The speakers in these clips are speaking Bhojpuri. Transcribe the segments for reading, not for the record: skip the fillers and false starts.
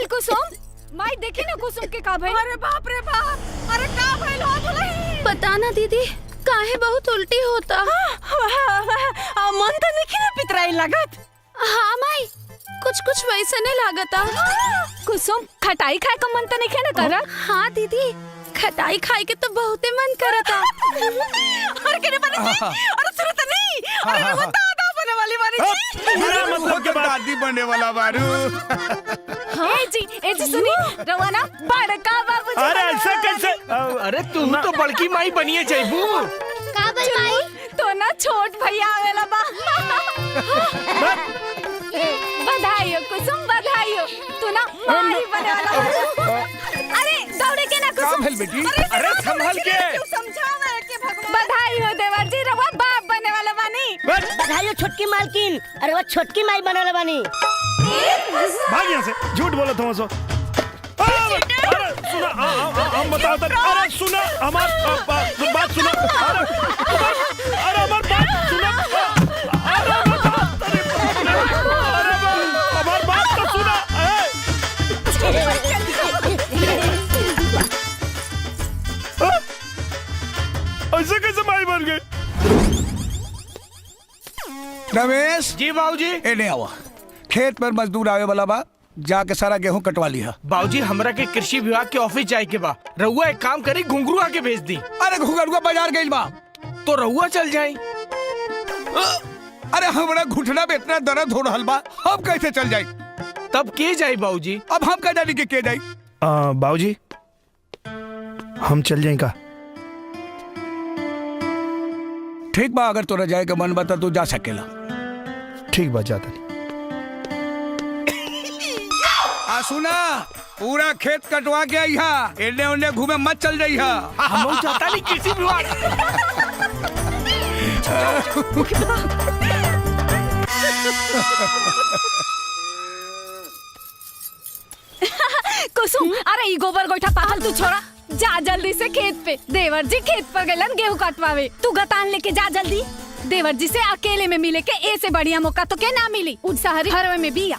भइल कुसुम? माई देखी ना कुसुम के का भइल? अरे बाप रे बाप, अरे का भइल हो दुल्हन? पता ना दीदी, काहे बहुत उल्टी होता। मन तो नहीं ना पितराई लागत। हाँ माई, कुछ कुछ वैसे नहीं लागता। कुसुम, खटाई खाए का मन तो नहीं ना करत? हाँ दीदी, खटाई खाए के तो बहुते मन करता। अरे केने बने जी? अरे सुरत नहीं, अरे रवा दादा बने वाली बारी जी। मेरा मतलब के दादी बनने वाला बारू। ए जी सुनी, रवा ना बड़का बाबू। अरे ऐसा कैसे? अरे तू तो बड़की माई बनिए चाहिए। का बल माई? तो ना छोट भैया आवेला बा। बधाई हो कुसुम, बधाई हो। तू ना माई बने वाला बा। अरे दौड़े के ना कुसुम। बेटी? अरे संभल के। समझावे के भगवान। बधाई हो देवर जी, रवा बाप बने वाला बानी। बधाई हो छोटकी मालकिन, अरे वो छोटकी माई बनल बानी। भाग यहाँ से, झूठ बोला तुम सो। अरे सुना, हम बताते। अरे सुना, हमार बात सुना। अरे हमार बात सुना। हमार बात तो सुना। ऐसे कैसे माई बन गई? रमेश जी बाबूजी। एने आवा, खेत पर मजदूर आवे वाला बा, जाके सारा गेहूं कटवा लिया। बाबूजी हमरा के कृषि विभाग के ऑफिस जाए के बा। रहुआ एक काम करी, घुंघरुआ के भेज दी। अरे घुंघरुआ बाजार गइल बा। तो रहुआ चल जाई। अरे हमरा घुटना में इतना दर्द हो रहल बा, हम कैसे चल जाई? तब के जाई बाबूजी? अब हम कह जानी के जाई? बाबूजी, हम चल जाए का? ठीक बा, अगर तोरा जाए के मन बता तू जा सकेला। ठीक बा, जाता। सुना, पूरा खेत कटवा के आई हा, एने ओने घूमे मत चल जाई हा। हम चाहता नहीं कृषि विभाग। कुसुम, अरे ई गोबर गोइठा पागल तू छोड़ा, जा जल्दी से खेत पे। देवर जी खेत पर गइलन गेहूं कटवावे, तू गतान लेके जा जल्दी। देवर जी से अकेले में मिले के ऐसे बढ़िया मौका तो के ना मिली। उत्साहरी हरवे में बिया,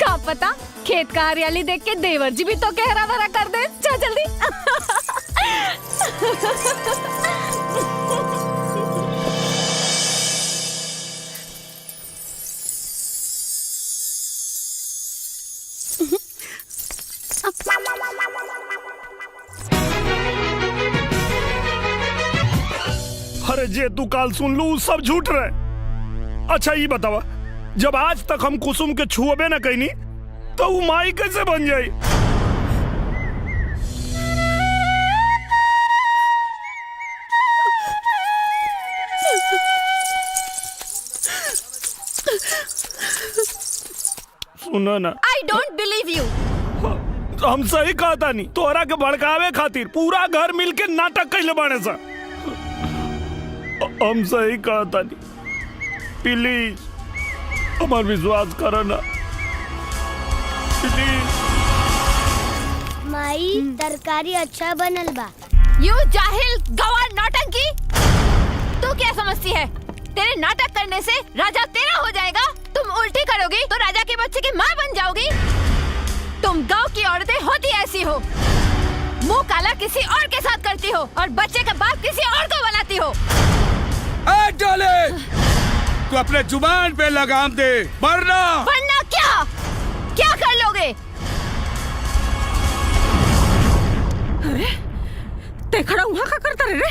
का पता खेत का हरियाली देख के देवर जी भी तो के हरा भरा कर दे। जा जल्दी। अरे जे तू काल सुन लू सब झूठ रहे। अच्छा ये बतावा, जब आज तक हम कुसुम के छुएबे न कईनी तो वो माई कैसे बन जाई? सुनो ना, आई डोंट बिलीव यू। हम सही कहा था नहीं, तोरा के भड़कावे खातिर पूरा घर मिलके नाटक कैले बाने सा। हम सही कहा था नहीं, प्लीज हमार विश्वास करो ना, प्लीज। माई तरकारी अच्छा बनल बा। यू जाहिल गवार नौटंकी, तू क्या समझती है? तेरे नाटक करने से राजा तेरा हो जाएगा। तुम उल्टी करोगी तो राजा के बच्चे की माँ बन जाओगी। तुम गांव की औरतें होती ऐसी हो, मुंह काला किसी और के साथ करती हो और बच्चे का बाप किसी और को बनाती हो। डाले, तू अपने जुबान पे लगाम दे, वरना क्या क्या कर लोगे? अरे ते खड़ा हुआ का करता रे?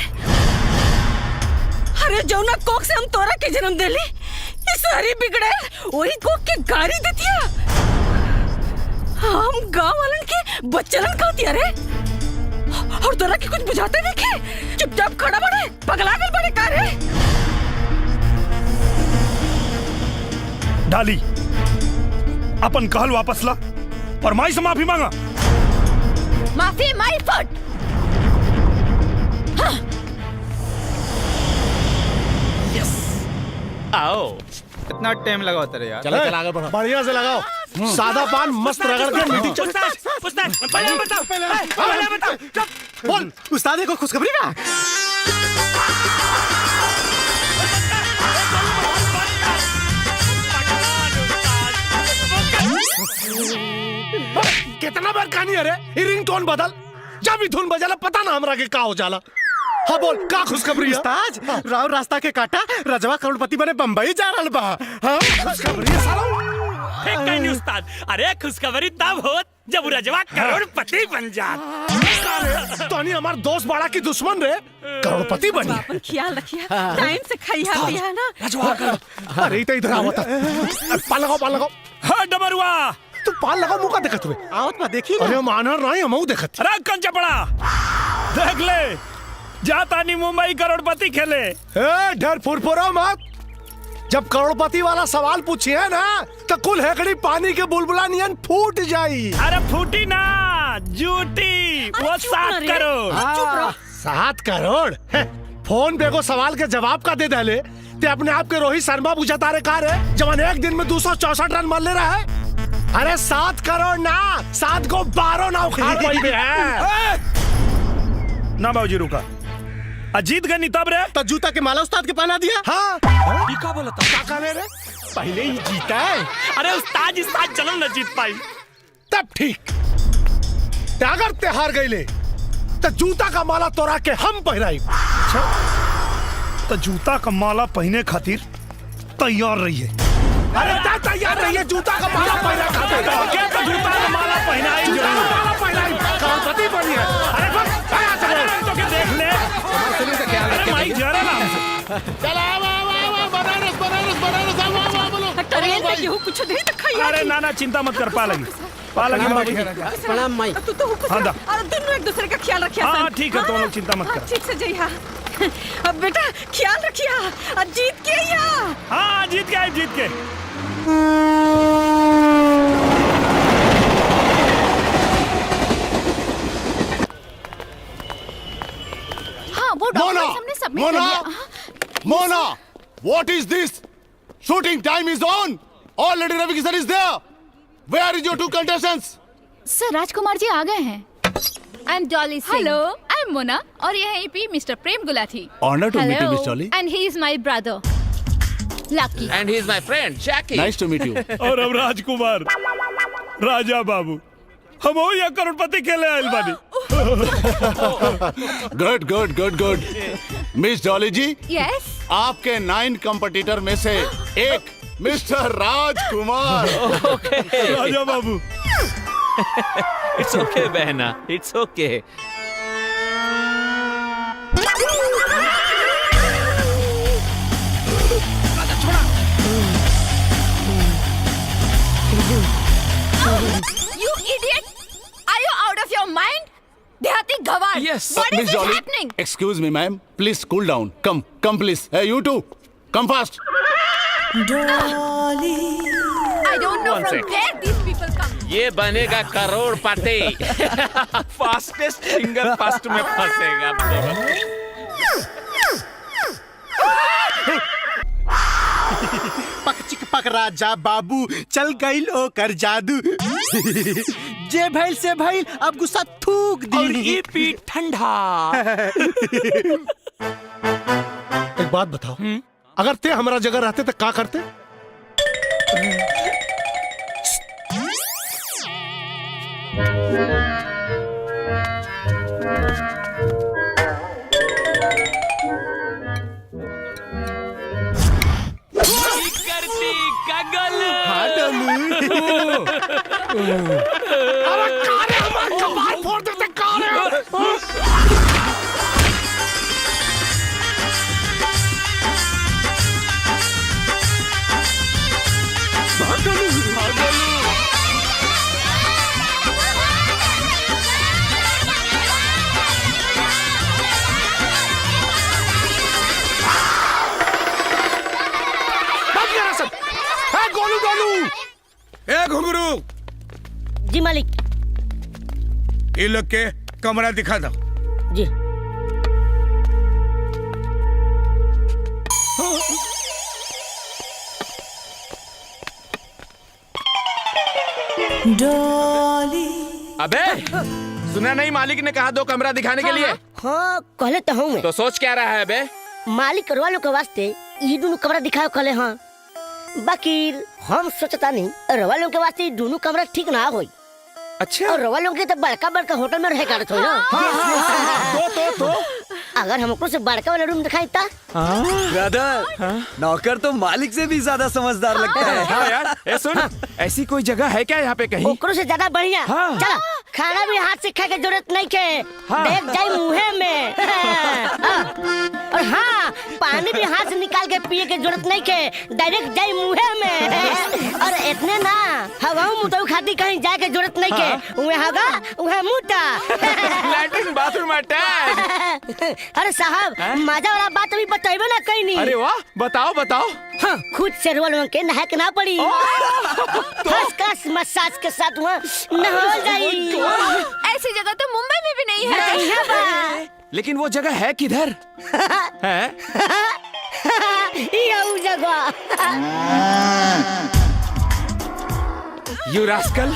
अरे जौना कोक से हम तोरा के जन्म देली, ये सारी बिगड़े वही कोक के गाड़ी देतिया। हम गांव वालन के बच्चलन कहतिया रे, और तोरा के कुछ बुझाते नहीं के? चुपचाप खड़ा बड़े, पगला गल बड़े का रे? डाली, अपन कहल वापस ला और माई से माफी मांगा। माफी माई फुट। यस, आओ। इतना टाइम लगाओ तेरे यार। चलो आगे बढ़ो, बढ़िया से लगाओ। सादा पान मस्त रगड़ के मीटिंग चल। पहले बताओ। बोल, उस्ताद को खुशखबरी ना। कितना बार कहानी अरे ये रिंगटोन बदल जब भी धुन बजाला पता ना हमरा के का हो जाला। हाँ बोल का खुशखबरी है? उस्ताद राव रास्ता के काटा रजवा करोड़पति बने बम्बई जा रहल बा। हाँ खुशखबरी है साला। ठीक कहीं नहीं उस्ताद। अरे खुशखबरी तब होत जब रजवा करोड़पति बन जात। तोनी हमार दोस्त बाड़ा की दुश्मन रे करोड़पति बनी। अपन ख्याल रखिया, टाइम से खाइया पिया ना। रजवा कर अरे तो इधर आवता पाल लगाओ। हाँ डबरुआ तू पाल लगाओ मुका देखत हुए आवत बा देखी अरे मानर नहीं हम देखत। अरे कंचा पड़ा देख ले जाता नहीं मुंबई करोड़पति खेले। डर फुरफुरो मत। जब करोड़पति वाला सवाल पूछिए ना तो कुल हेकड़ी पानी के बुलबुला नियन फूट जाई। अरे फूटी ना जूटी वो 7 करोड़। 7 करोड़ फोन पे को सवाल के जवाब का दे दले ते अपने आप के रोहित शर्मा पूछा तारे कार है जवान एक दिन में 264 रन मार ले रहा है। अरे 7 करोड़ ना 7 को 12 ना उखाड़ पड़ी बे है। ना बाबूजी रुका अजीत गनी तब रे तो जूता के माला उस्ताद के पहना दिया। हाँ क्या बोला था? क्या करे रे पहले ही जीता है। अरे उस्ताद इस साथ चलो न जीत पाई। तब ठीक ते अगर ते हार गई ले तो जूता का माला तोड़ा के हम पहनाई। तो जूता का माला पहने खातिर तैयार रहिए। अरे तैयार रहिए जूता का माला पहना खातिर। तो जूता का माला पहनाई माला पहनाई करोड़पति बनी है। अरे बस तो के देख ले। अरे माइक जरा ना ट्रेन में गेहूं कुछ नहीं तो खाइया। अरे नाना चिंता मत कर पा लगी बाबूजी। प्रणाम माई। तू तो कुछ हाँ, दा। और दोनों एक दूसरे का ख्याल रखिया। हाँ ठीक है तुम लोग चिंता मत कर। ठीक से जइहा। अब बेटा ख्याल रखिया और जीत के आइया। हाँ जीत के जीत के। हाँ वो मोना डॉक्यूमेंट्स हमने सबमिट कर मोना दिया। मोना what is this? Shooting time is on. Already Ravi Kisan is there. Where is your 2 contestants? सर राजकुमार जी आ गए हैं। I am Jolly Singh. Hello I am Mona और यह है P mister Prem Gulati. Honor to meet you, Miss Jolly. And he is my brother Lucky. And he is my friend Jackie. Nice to meet you. और अब राजकुमार राजा बाबू हम हो या करोड़पति खेले आइल बानी। Good, good, good, good. Miss Jolly जी यस आपके 9 कंपटीटर में से एक mister Rajkumar. Raja Babu it's ओके बहना it's okay. You idiot! Are you out of your mind? देहाती गवार। Yes, What is Miss this Jolly, happening? excuse me, ma'am. Please cool down. Come, please. Hey, you two, come fast. I don't know One from sec. where these people come. ये बनेगा करोड़पति। फास्टेस्ट फिंगर फर्स्ट में फंसेगा। पक चिक पक राजा बाबू चल गई लो कर जादू। जे भइल से भइल अब गुस्सा थूक और दी। ये पीठ ठंडा। एक बात बताओ अगर ते हमारा जगह रहते तो क्या करते? करती कगल। अरे कारे हमारे कपार फोड़ देते कारे। ए घुंगरू जी मालिक। ये लोग के कमरा दिखा दो। जी अबे सुना नहीं मालिक ने कहा 2 कमरा दिखाने के लिए। हाँ कहले तो हूँ मैं। तो सोच क्या रहा है बे? मालिक वालों के वास्ते ये दोनों कमरा दिखाओ कहले। हाँ बाकी हम सोचता नहीं रवालों के वास्ते दोनों कमरा ठीक ना होई। अच्छा। और रवा लोग के तो बड़का बड़का होटल में रहे करत हो ना। तो अगर हमको से बड़का वाला रूम दिखाई ता ब्रदर, नौकर तो मालिक से भी ज्यादा समझदार लगता है। हाँ यार, सुन, ऐसी कोई जगह है क्या यहाँ पे कहीं? ओकरो से ज्यादा बढ़िया। हाँ। चला, खाना भी हाथ से खाए के जरूरत नहीं के, देख जाई मुँहे में। और हाँ, पानी भी हाथ से निकाल के पिए के जरूरत नहीं के, डायरेक्ट जाई मुँहे में। और इतने ना, हवा मुँह खाती कहीं जाए के जरूरत नहीं के, उहे हवा उहे मुँह। Latrine bathroom attach. अरे साहब, मजा वाला बात अभी बताइबे ना कहीं नहीं। अरे वाह, बताओ बताओ। हाँ, खुद से रोल के नहा के ना पड़ी, फर्स्ट क्लास मसाज के साथ वहाँ नहा जाई। ऐसी जगह तो मुंबई में भी नहीं है। लेकिन वो जगह है किधर? है? ये जगह। यू रास्कल,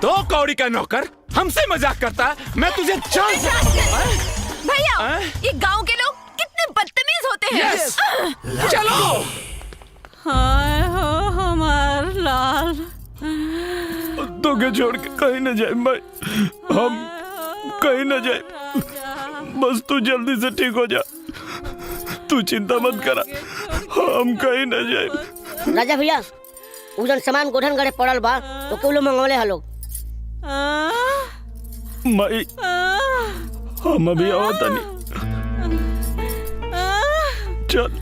तो कौड़ी का नौकर हमसे मजाक करता, मैं तुझे जान से... भैया, ये गांव के लोग कितने बदतमीज होते हैं। चलो। हाय हो हमार लाल। तो के छोड़ के कहीं न जाए भाई, हम कहीं न जाए, बस तू जल्दी से ठीक हो जा, तू चिंता मत करा, हम कहीं न जाए। राजा भैया, उजन सामान गोधन गड़े पड़ल बा, तो क्यों लोग मंगवले हलो? माई, हम अभी आओ तनी, चल।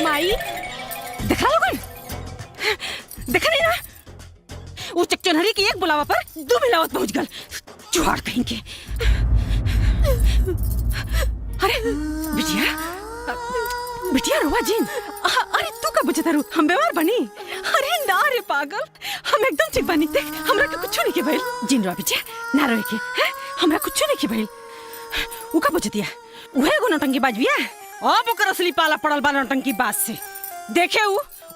माई, देखा लोगन? देखा नहीं ना? वो चकचनहरी की एक बुलावा पर दो मिलावट पहुंच गल। चुहार कहेंगे। अरे बिटिया रोवा जिन। अरे तू का बचता रू, हम बीमार बनी? अरे ना रे पागल, हम एकदम ठीक बनी। देख, हमरा के कुछ नहीं के भइल। जिन रोवा बिटिया, ना रोए के, हैं? हमरा कुछ नहीं के भइल। ऊ का बचतिया, उहे गो नौटंकी बाज बिया। अब ओकर असली पाला पड़ल बा नौटंकी बाज से। देखे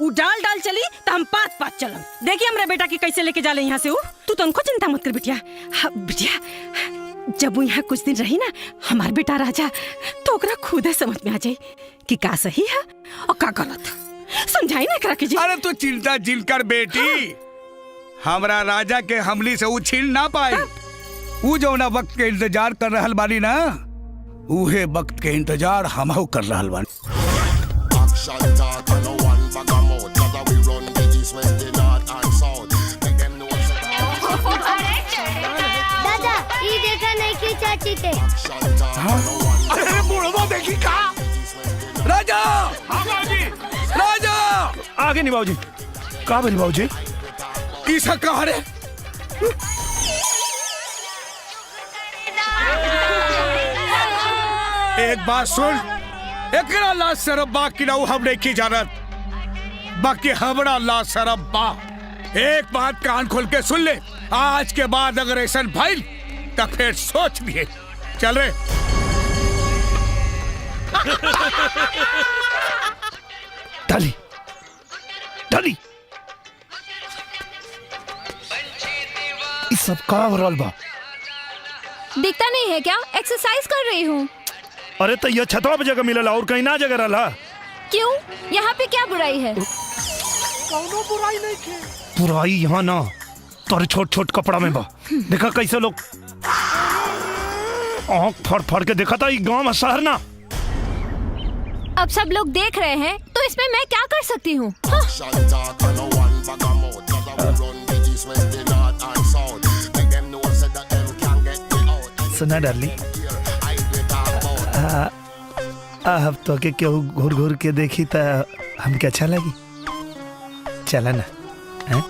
ऊ डाल डाल चली तो हम पात पात चलम। देखिए हमरा बेटा की कैसे लेके जाले यहाँ से। ऊ तू तनको चिंता मत कर बिटिया। हाँ, बिटिया, जब वो यहाँ कुछ दिन रही ना हमार बेटा राजा, तो ओकरा खुदे समझ में आ जाए कि का सही है और का गलत। समझाई ना करा कीजिए। अरे तू चिंता जिल कर बेटी, हमरा राजा के हमली से वो छीन ना पाई। वो जो ना वक्त के इंतजार कर रहल बानी ना, उहे वक्त के इंतजार हमहू कर रहल बानी। दादा, ये देखा नहीं कि चाची के। अरे बुढ़वा देखी का? राजा, राजा, आगे नहीं बाबूजी, कहाँ बनी बाबूजी? ईसा कहाँ रे? एक बात सुन, एकरा ला सरब बा कि ना हम नहीं की जानत, बाकी हमरा ला सरब बा। एक बात कान खोल के सुन ले, आज के बाद अगर ऐसा भइल तो फिर सोच लिए। चल रे। डाली डाली, इस सब का हो रहल बा? दिखता नहीं है क्या? एक्सरसाइज कर रही हूँ। अरे तो ये छतवा पे जगह मिलला और कहीं ना जगह रहला। क्यों? यहाँ पे क्या बुराई है? कौनो बुराई नहीं के। बुराई यहाँ ना, तोरे छोट छोट कपड़ा में बा। देखा कैसे लोग आँख फड़ फड़ के देखा था। ये गाँव में शहर ना। अब सब लोग देख रहे हैं तो इसमें मैं क्या कर सकती हूँ? सुना डार्लिंग, अब तो के क्यों घूर घूर के देखी तो हमके अच्छा लगी। चला ना, हैं?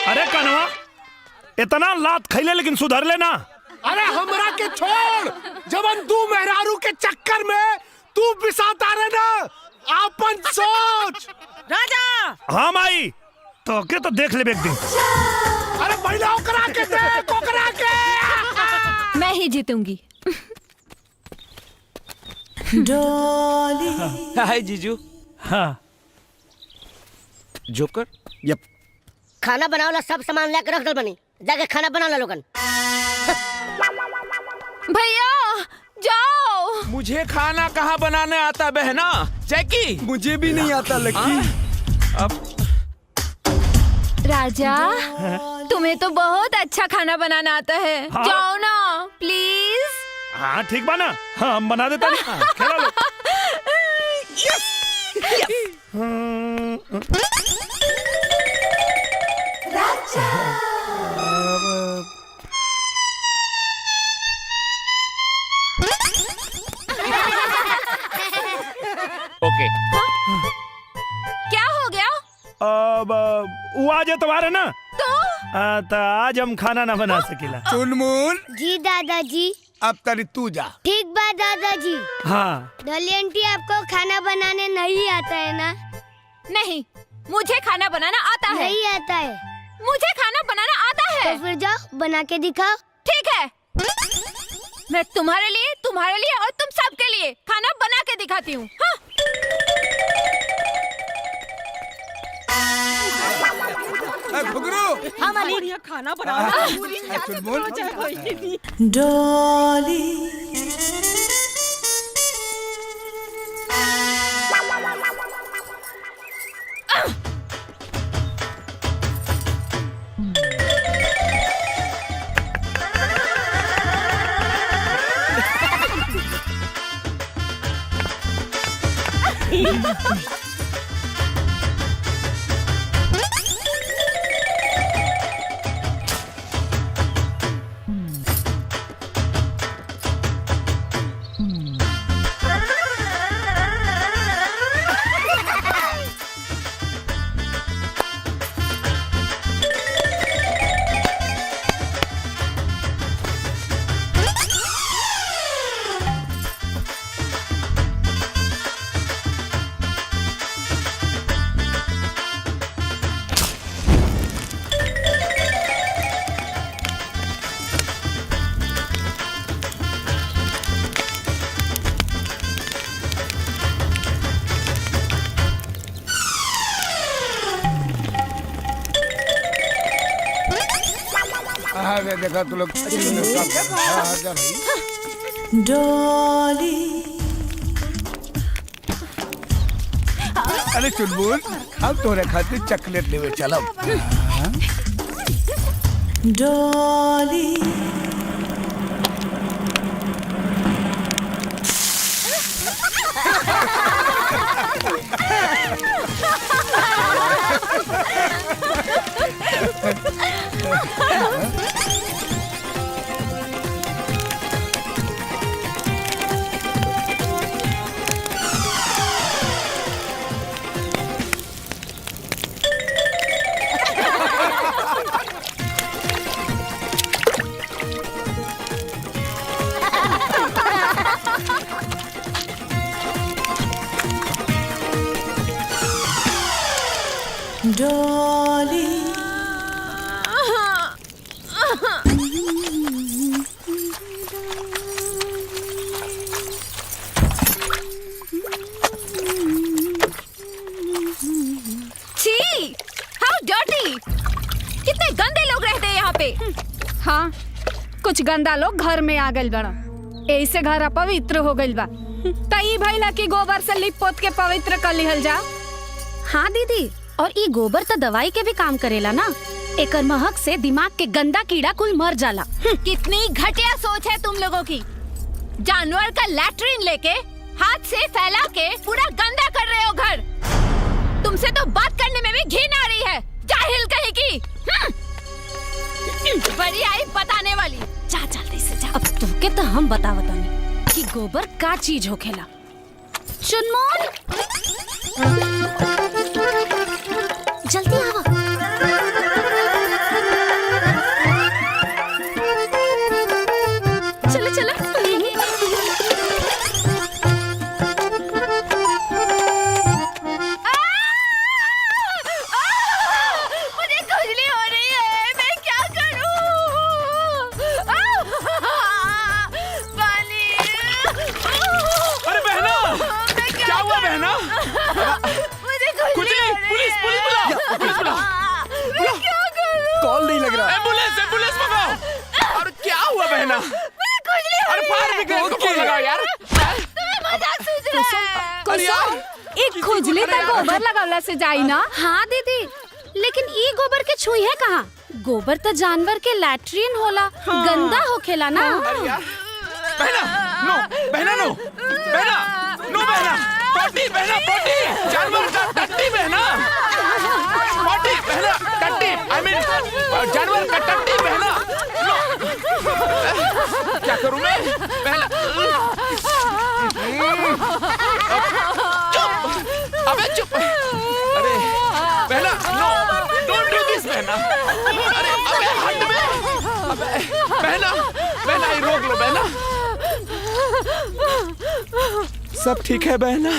अरे कनवा, इतना लात खैले लेकिन सुधर लेना। अरे हमरा के छोड़, जबन तू मेहरारू के चक्कर में तू पिसाता रहे ना, आपन सोच। राजा, हाँ माई, तो के तो देख ले एक दिन। अरे महिलाओं करा के दे, को करा के। मैं ही जीतूंगी। हाय जीजू। हाँ, जोकर। यप। खाना बनावला सब सामान लेकर रख दल बनी, जाके खाना बना ला लोगन। भैया जाओ। मुझे खाना कहाँ बनाने आता बहना? जैकी मुझे भी नहीं आता लक्की। अब राजा तुम्हें तो बहुत अच्छा खाना बनाना आता है। हाँ? जाओ ना प्लीज। हाँ ठीक बना, हाँ हम बना देता नहीं। हाँ, खेला लो। ओके। क्या हो गया? अब वो आज एतवार है ना, तो आज हम खाना ना बना सकेला। चुनमुन जी दादाजी। अब तरी तू जा। ठीक बात दादाजी। हाँ डॉली आंटी आपको खाना बनाने नहीं आता है ना? नहीं, मुझे खाना बनाना आता है। नहीं आता है मुझे खाना बनाना आता है। तो फिर जाओ बना के दिखाओ। ठीक है, मैं तुम्हारे लिए और तुम सबके लिए खाना बना के दिखाती हूँ। हाँ? घुघरू हाँ बढ़िया खाना बनाओ। देखा तू लोग। अरे चुनमुन अब तोरे खातिर चॉकलेट लेवे चलब। डॉली डॉली छी, हाउ डर्टी! कितने गंदे लोग रहते हैं यहाँ पे। हाँ, कुछ गंदा लोग घर में आ गइल बड़ा, ऐसे घर अपवित्र हो गइल बा। तई भइला कि गोबर से लिप पोत के पवित्र कर लिहल जा। हाँ दीदी, और ई गोबर तो दवाई के भी काम करेला ना। एकर महक से दिमाग के गंदा कीड़ा कुल मर जाला। कितनी घटिया सोच है तुम लोगों की। जानवर का लैट्रिन लेके हाथ से फैला के पूरा गंदा कर रहे हो घर। तुमसे तो बात करने में भी घिन आ रही है, जाहिल कहीं की। बड़ी आई बताने वाली। जा जल्दी से जा। अब तुमके तो हम बतावतानी कि गोबर का चीज होखेला। चुनमुन जल्दी आवा। चलो चलो। मुझे खुजली हो रही है, मैं क्या करूं? पानी। अरे बहना, मैं क्या हुआ बहना? मुझे खुजली हो रही पुलिस है। पुलिस बुलाओ। कुसुम एक खुजली तक गोबर लगावला से जाई ना। हाँ दीदी, लेकिन ई गोबर के छुई है कहाँ? गोबर तो जानवर के लैट्रिन होला, गंदा होखेला ना। बहना नो, बहना नो, बहना नो, बहना पोटी, बहना पोटी, जानवर का टट्टी बहना, पोटी बहना, टट्टी, आई मीन जानवर का टट्टी बहना। क्या करूं मैं? बहना चुप, अबे चुप, अरे बहना नो, डोंट डू दिस बहना, अरे अबे हट में, अबे बहना, बहना ये रोक लो बहना। सब ठीक है बहना?